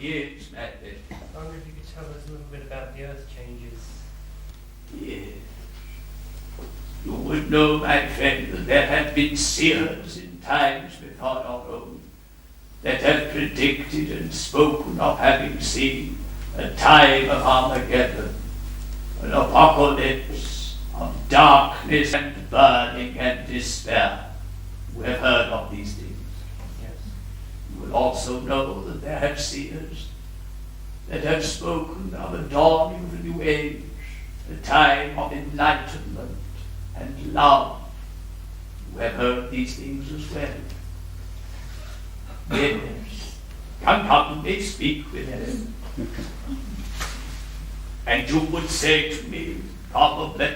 Yes, Magnus. I wonder if you could tell us a little bit about the earth changes. Yes. You would know, my friend, that there have been seers in times before your own that have predicted and spoken of having seen a time of Armageddon, an apocalypse of darkness and burning and despair. You have heard of these things. Yes. You will also know that there have seers that have spoken of a dawning of a new age, a time of enlightenment and love. You have heard these things as well. Yes. Come, they speak with him. And you would say to me, probably,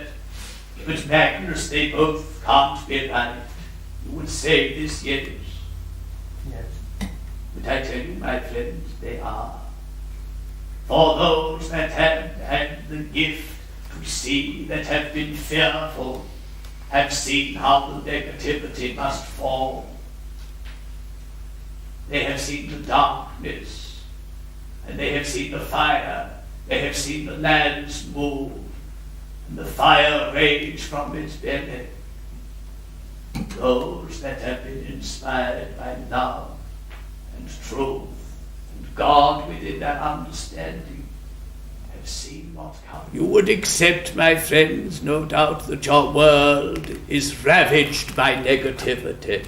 but Magnus, they both can't be right. You would say this, yes. Yes. But I tell you, my friends, they are. For those that have had the gift to see, that have been fearful, have seen how the negativity must fall. They have seen the darkness, and they have seen the fire. They have seen the lands move, and the fire rage from its belly. Those that have been inspired by love and truth and God within their understanding have seen what comes. You would accept, my friends, no doubt, that your world is ravaged by negativity.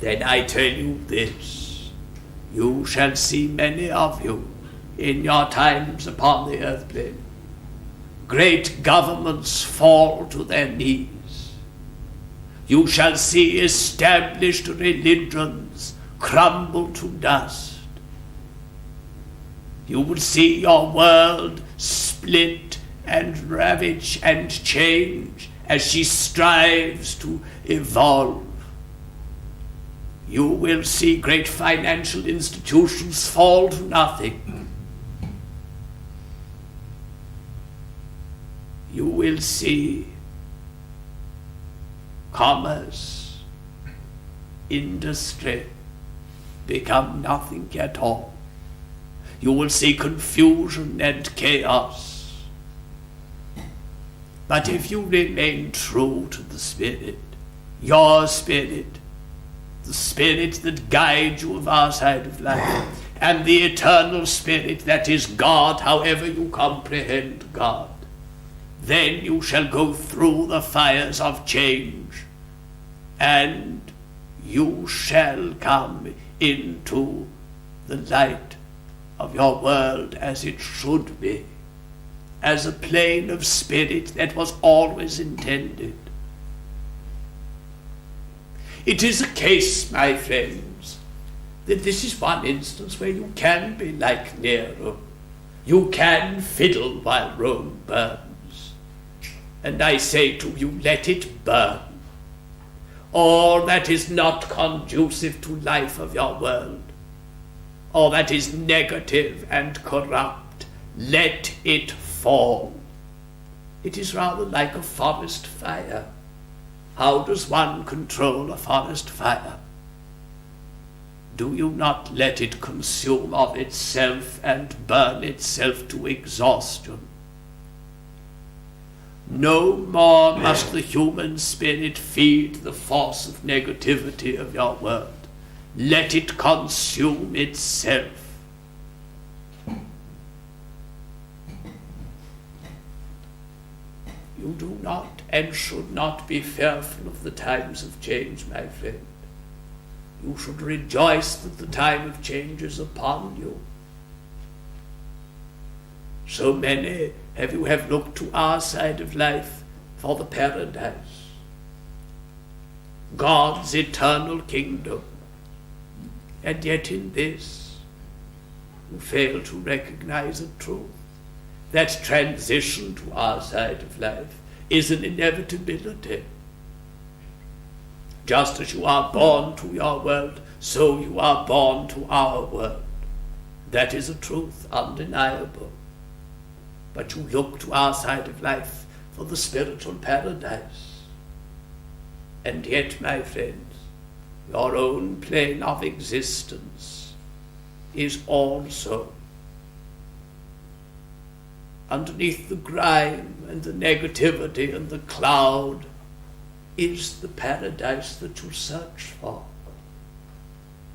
Then I tell you this, you shall see many of you in your times upon the earth plane. Great governments fall to their knees. You shall see established religions crumble to dust. You will see your world split and ravage and change as she strives to evolve. You will see great financial institutions fall to nothing. You will see commerce, industry become nothing at all. You will see confusion and chaos. But if you remain true to the Spirit, your Spirit, the Spirit that guides you of our side of life, and the eternal Spirit that is God, however you comprehend God, then you shall go through the fires of change, and you shall come into the light of your world as it should be, as a plane of spirit that was always intended. It is a case, my friends, that this is one instance where you can be like Nero. You can fiddle while Rome burns. And I say to you, let it burn. All that is not conducive to life of your world, all that is negative and corrupt, let it fall. It is rather like a forest fire. How does one control a forest fire? Do you not let it consume of itself and burn itself to exhaustion? No more must the human spirit feed the force of negativity of your world. Let it consume itself. You do not and should not be fearful of the times of change, my friend. You should rejoice that the time of change is upon you. So many of you have looked to our side of life for the paradise, God's eternal kingdom, and yet in this you fail to recognize the truth. That transition to our side of life is an inevitability. Just as you are born to your world, so you are born to our world. That is a truth undeniable. But you look to our side of life for the spiritual paradise. And yet, my friends, your own plane of existence is also. Underneath the grime and the negativity and the cloud is the paradise that you search for.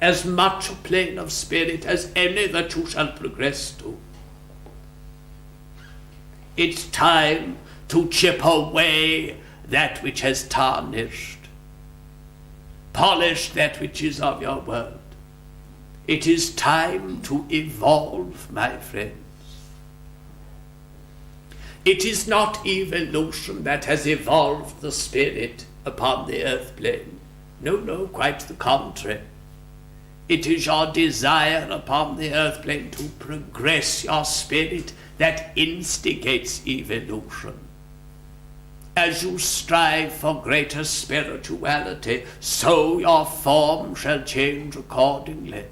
As much a plane of spirit as any that you shall progress to. It's time to chip away that which has tarnished. Polish that which is of your world. It is time to evolve, my friends. It is not evolution that has evolved the spirit upon the earth plane. No, quite the contrary. It is your desire upon the earth plane to progress your spirit that instigates evolution. As you strive for greater spirituality, so your form shall change accordingly.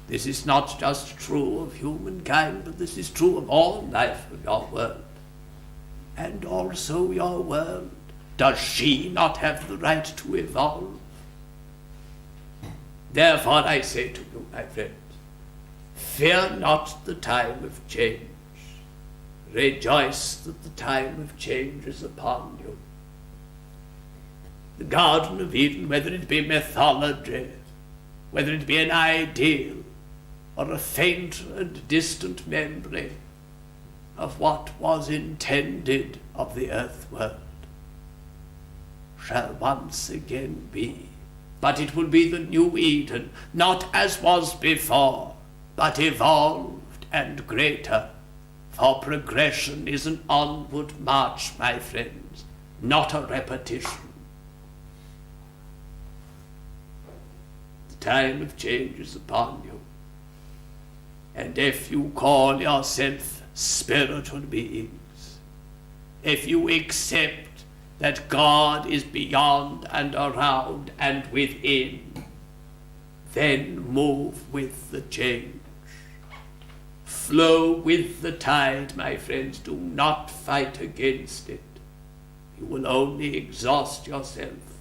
This is not just true of humankind, but this is true of all life in your world. And also your world. Does she not have the right to evolve? Therefore I say to you, my friends, fear not the time of change. Rejoice that the time of change is upon you. The Garden of Eden, whether it be mythology, whether it be an ideal, or a faint and distant memory of what was intended of the earth world, shall once again be. But it will be the new Eden, not as was before, but evolved and greater. For progression is an onward march, my friends, not a repetition. The time of change is upon you. And if you call yourself spiritual beings, if you accept that God is beyond and around and within, then move with the change. Flow with the tide, my friends. Do not fight against it. You will only exhaust yourself,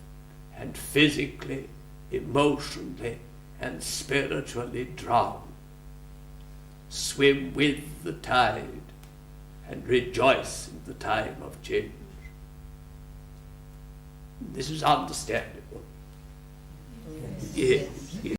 and physically, emotionally, and spiritually drown. Swim with the tide and rejoice in the time of change. This is understandable. Yes.